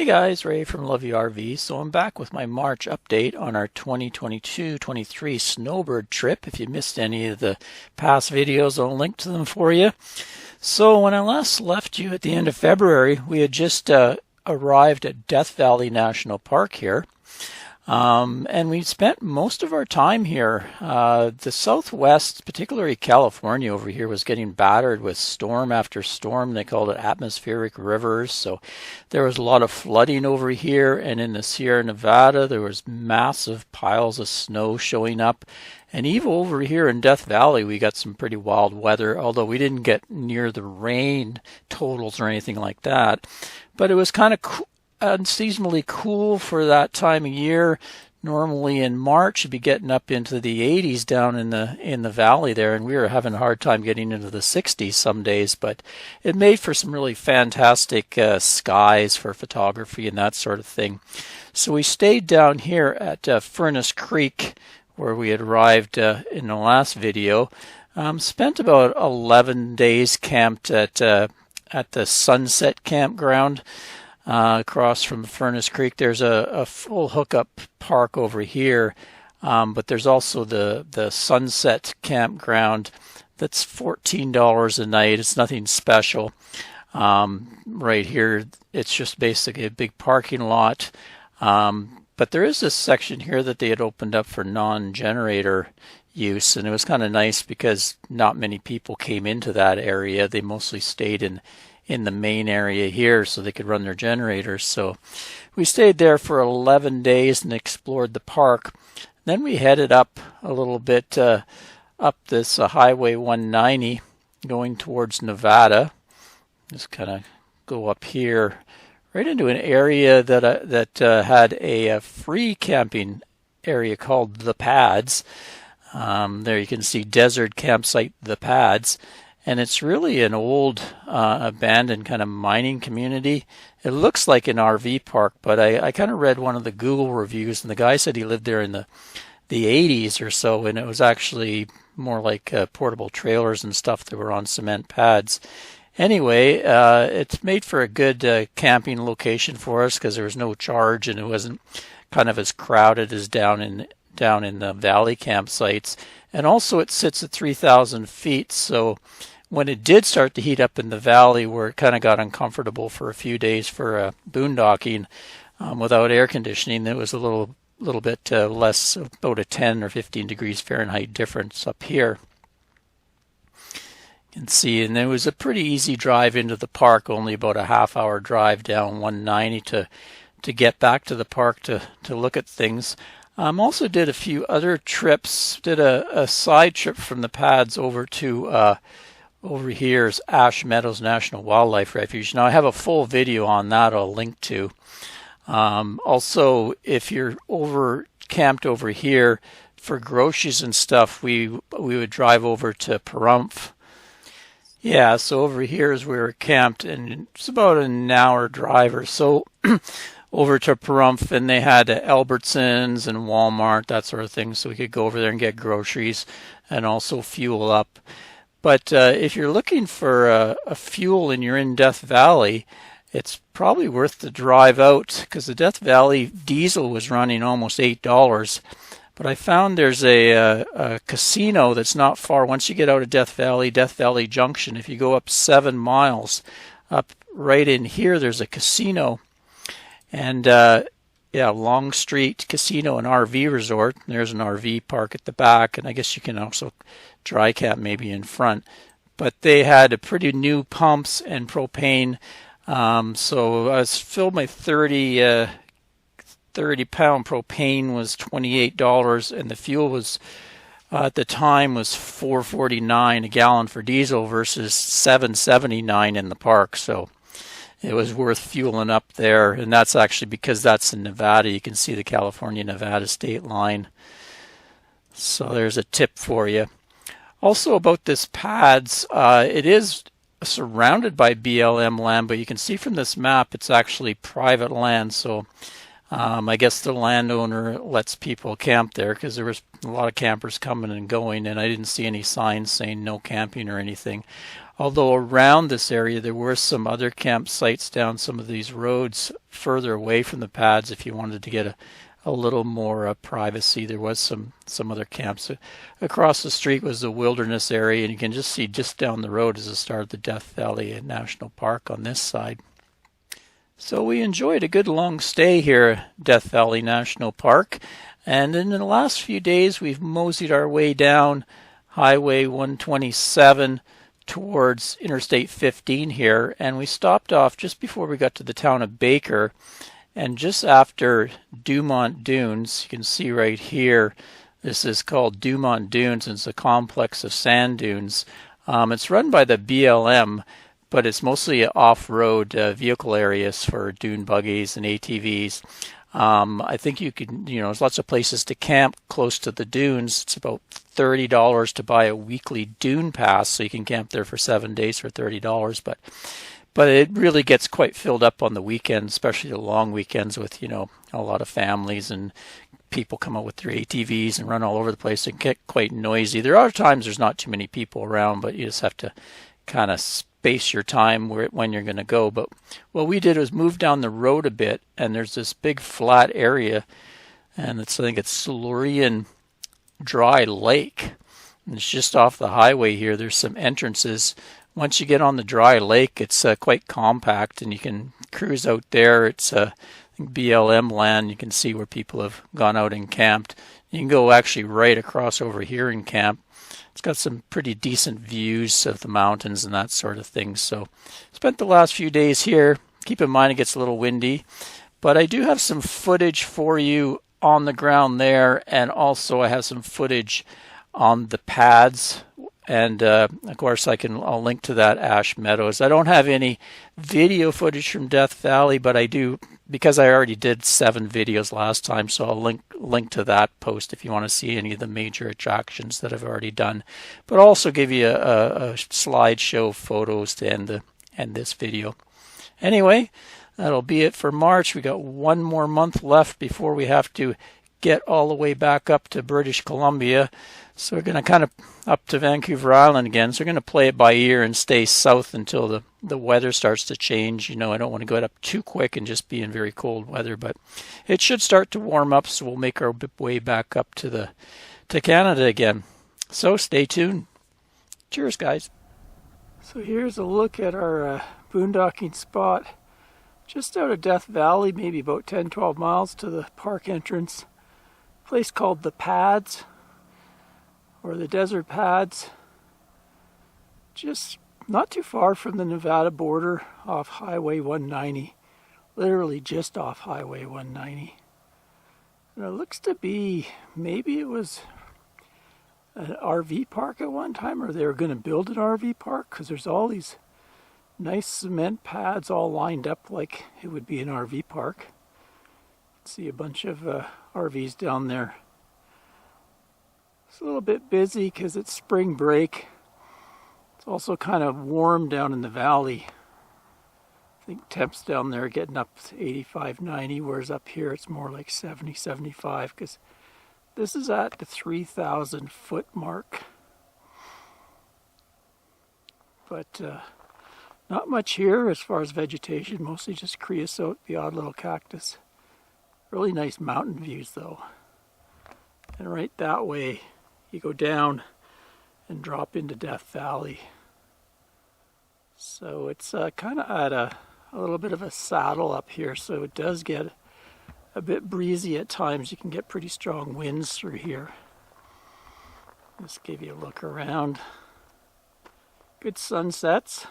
Hey guys, Ray from Love You RV. So I'm back with my March update on our 2022-23 Snowbird trip. If you missed any of the past videos, I'll link to them for you. So when I last left you at the end of February, we had just arrived at Death Valley National Park here. And we spent most of our time here. The Southwest, particularly California over here, was getting battered with storm after storm. They called it atmospheric rivers. So there was a lot of flooding over here. And in the Sierra Nevada, there was massive piles of snow showing up. And even over here in Death Valley, we got some pretty wild weather, although we didn't get near the rain totals or anything like that. But it was kind of cool. Unseasonably cool for that time of year. Normally in March you'd be getting up into the 80s down in the valley there, and we were having a hard time getting into the 60s some days, but it made for some really fantastic skies for photography and that sort of thing. So we stayed down here at Furnace Creek where we had arrived in the last video. Spent about 11 days camped at the Sunset Campground. Across from Furnace Creek. There's a full hookup park over here, but there's also the Sunset Campground that's $14 a night. It's nothing special. Right here, it's just basically a big parking lot. But there is this section here that they had opened up for non-generator use, and it was kind of nice because not many people came into that area. They mostly stayed in the main area here so they could run their generators. So we stayed there for 11 days and explored the park. Then we headed up a little bit up this Highway 190 going towards Nevada. Just kind of go up here right into an area that had a free camping area called The Pads. There you can see Desert Campsite The Pads. And it's really an old abandoned kind of mining community. It looks like an RV park, but I kind of read one of the Google reviews, and the guy said he lived there in the 80s or so, and it was actually more like portable trailers and stuff that were on cement pads. Anyway, it's made for a good camping location for us because there was no charge, and it wasn't kind of as crowded as down in the valley campsites. And also it sits at 3,000 feet, so when it did start to heat up in the valley where it kind of got uncomfortable for a few days for boondocking without air conditioning, it was a little bit less, about a 10 or 15 degrees Fahrenheit difference up here. You can see, and it was a pretty easy drive into the park, only about a half-hour drive down 190 to get back to the park to look at things. Also did a few other trips, did a side trip from the pads over to over here's Ash Meadows National Wildlife Refuge. Now I have a full video on that I'll link to. Also, if you're camped over here for groceries and stuff, we would drive over to Pahrump. Yeah, so over here is where we were camped, and it's about an hour drive or so over to Pahrump, and they had Albertsons and Walmart, that sort of thing, so we could go over there and get groceries and also fuel up. But if you're looking for a fuel and you're in Death Valley, it's probably worth the drive out because the Death Valley diesel was running almost $8. But I found there's a casino that's not far. Once you get out of Death Valley Junction, if you go up 7 miles, up right in here, there's a casino. And Long Street Casino and RV Resort. There's an RV park at the back, and I guess you can also dry camp maybe in front. But they had a pretty new pumps and propane. So I filled my 30-pound propane was $28, and the fuel was at the time was $4.49 a gallon for diesel versus $7.79 in the park. So it was worth fueling up there, and that's actually because that's in Nevada. You can see the California-Nevada state line. So there's a tip for you. Also about this pads, it is surrounded by BLM land, but you can see from this map it's actually private land. So I guess the landowner lets people camp there because there was a lot of campers coming and going, and I didn't see any signs saying no camping or anything. Although around this area there were some other campsites down some of these roads further away from the pads if you wanted to get a little more privacy. There was some other camps. Across the street was the wilderness area, and you can just see just down the road is the start of the Death Valley National Park on this side. So we enjoyed a good long stay here at Death Valley National Park, and in the last few days we've moseyed our way down Highway 127 towards Interstate 15 here, and we stopped off just before we got to the town of Baker, and just after Dumont Dunes. You can see right here, this is called Dumont Dunes, and it's a complex of sand dunes. It's run by the BLM, but it's mostly off-road vehicle areas for dune buggies and ATVs. I think you can, there's lots of places to camp close to the dunes. It's about $30 to buy a weekly dune pass, so you can camp there for 7 days for $30. But it really gets quite filled up on the weekends, especially the long weekends with, a lot of families and people come out with their ATVs and run all over the place and get quite noisy. There are times there's not too many people around, but you just have to kind of space your time when you're going to go. But what we did was move down the road a bit, and there's this big flat area, and I think it's Silurian Dry Lake. And it's just off the highway here. There's some entrances. Once you get on the dry lake, it's quite compact, and you can cruise out there. It's BLM land. You can see where people have gone out and camped. You can go actually right across over here and camp. It's got some pretty decent views of the mountains and that sort of thing. So spent the last few days here. Keep in mind it gets a little windy, but I do have some footage for you on the ground there, and also I have some footage on the pads. And of course I'll link to that Ash Meadows. I don't have any video footage from Death Valley, but I do, because I already did 7 videos last time, so I'll link to that post if you want to see any of the major attractions that I've already done. But I'll also give you a slideshow of photos to end this video. Anyway, that'll be it for March. We got 1 more month left before we have to get all the way back up to British Columbia. So we're going to kind of up to Vancouver Island again. So we're going to play it by ear and stay south until the weather starts to change. I don't want to go up too quick and just be in very cold weather, but it should start to warm up, so we'll make our way back up to Canada again. So stay tuned. Cheers, guys. So here's a look at our boondocking spot just out of Death Valley, maybe about 10-12 miles to the park entrance. A place called the Pads, or the Desert Pads, just not too far from the Nevada border off Highway 190, literally just off Highway 190. And it looks to be, maybe it was an RV park at one time, or they were going to build an RV park, because there's all these nice cement pads all lined up like it would be an RV park. See a bunch of RVs down there. It's a little bit busy because it's spring break. It's also kind of warm down in the valley. I think temps down there are getting up to 85, 90, whereas up here it's more like 70, 75, because this is at the 3,000 foot mark. But not much here as far as vegetation, mostly just creosote, the odd little cactus. Really nice mountain views though. And right that way, you go down and drop into Death Valley. So it's kind of at a little bit of a saddle up here, so it does get a bit breezy at times. You can get pretty strong winds through here. Just give you a look around. Good sunsets.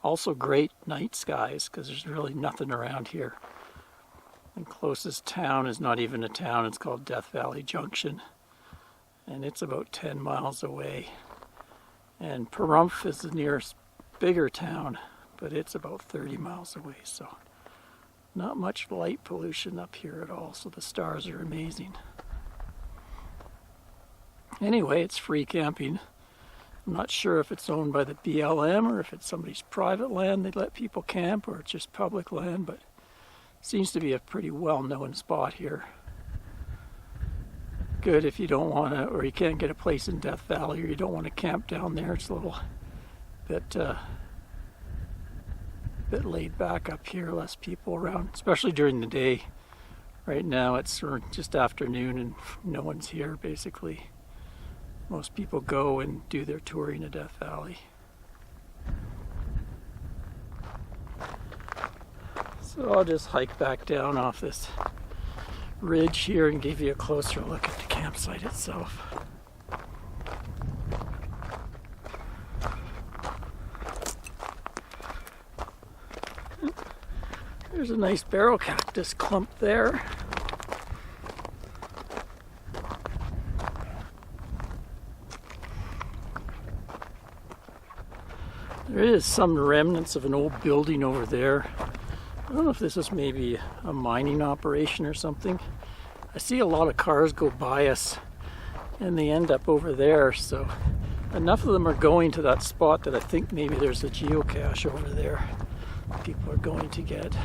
Also great night skies, because there's really nothing around here. The closest town is not even a town. It's called Death Valley Junction, and it's about 10 miles away. And Pahrump is the nearest bigger town, but it's about 30 miles away, so not much light pollution up here at all, so the stars are amazing. Anyway, it's free camping. I'm not sure if it's owned by the BLM or if it's somebody's private land they let people camp, or it's just public land, but it seems to be a pretty well-known spot here. Good if you don't want to, or you can't get a place in Death Valley, or you don't want to camp down there. It's a little bit laid back up here, less people around, especially during the day. Right now it's just afternoon and no one's here basically. Most people go and do their touring of Death Valley. So I'll just hike back down off this ridge here and give you a closer look at the campsite itself. There's a nice barrel cactus clump there. There is some remnants of an old building over there. I don't know if this is maybe a mining operation or something. I see a lot of cars go by us and they end up over there, so enough of them are going to that spot that I think maybe there's a geocache over there people are going to get.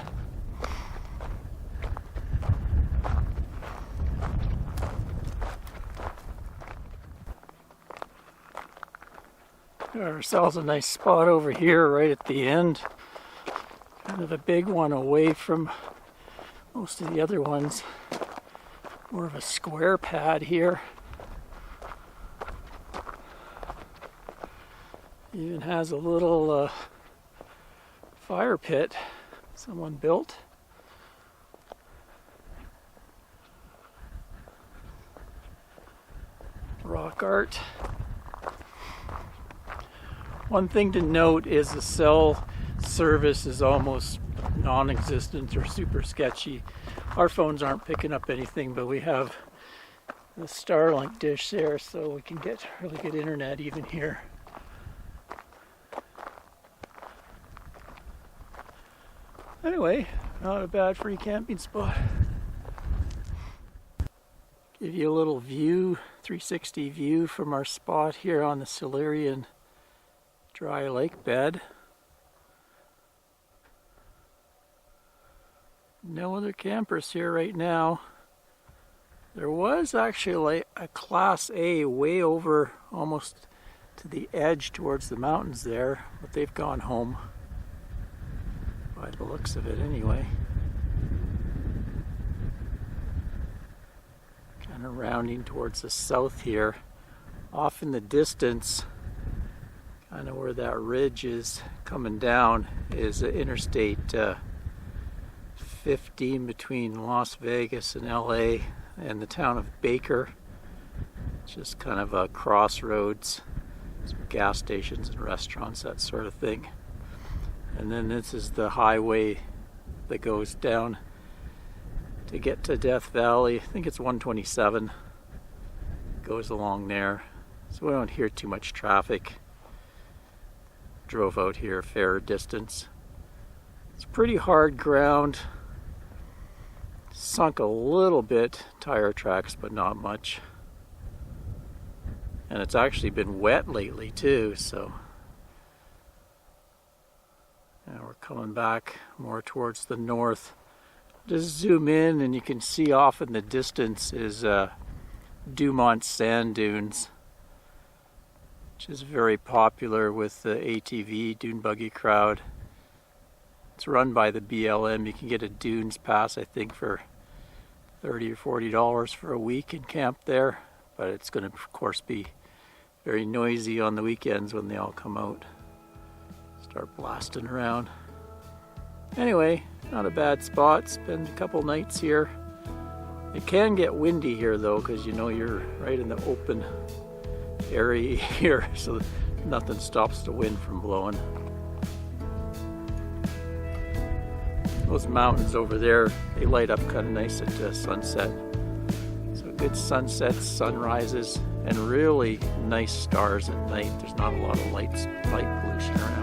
Got ourselves a nice spot over here right at the end. Kind of a big one away from most of the other ones. More of a square pad here. Even has a little fire pit someone built. Rock art. One thing to note is the cell service is almost non-existent or super sketchy. Our phones aren't picking up anything, but we have the Starlink dish there, so we can get really good internet even here. Anyway, not a bad free camping spot. Give you a little view, 360 view from our spot here on the Silurian dry lake bed. No other campers here right now. There was actually a Class A way over almost to the edge towards the mountains there, but they've gone home by the looks of it anyway. Kind of rounding towards the south here. Off in the distance, kind of where that ridge is coming down, is Interstate 15 between Las Vegas and LA and the town of Baker. It's just kind of a crossroads, some gas stations and restaurants, that sort of thing. And then this is the highway that goes down to get to Death Valley. I think it's 127. Goes along there. So we don't hear too much traffic. Drove out here a fair distance. It's pretty hard ground. Sunk a little bit, tire tracks, but not much. And it's actually been wet lately too, so now we're coming back more towards the north. Just zoom in and you can see off in the distance is Dumont sand dunes, which is very popular with the ATV dune buggy crowd. It's run by the BLM. You can get a dunes pass, I think, for $30 or $40 for a week and camp there, but it's going to of course be very noisy on the weekends when they all come out, start blasting around. Anyway, not a bad spot. Spend a couple nights here. It can get windy here though, because you know you're right in the open area here, so nothing stops the wind from blowing. Those mountains over there, they light up kind of nice at sunset. So good sunsets, sunrises, and really nice stars at night. There's not a lot of light pollution around.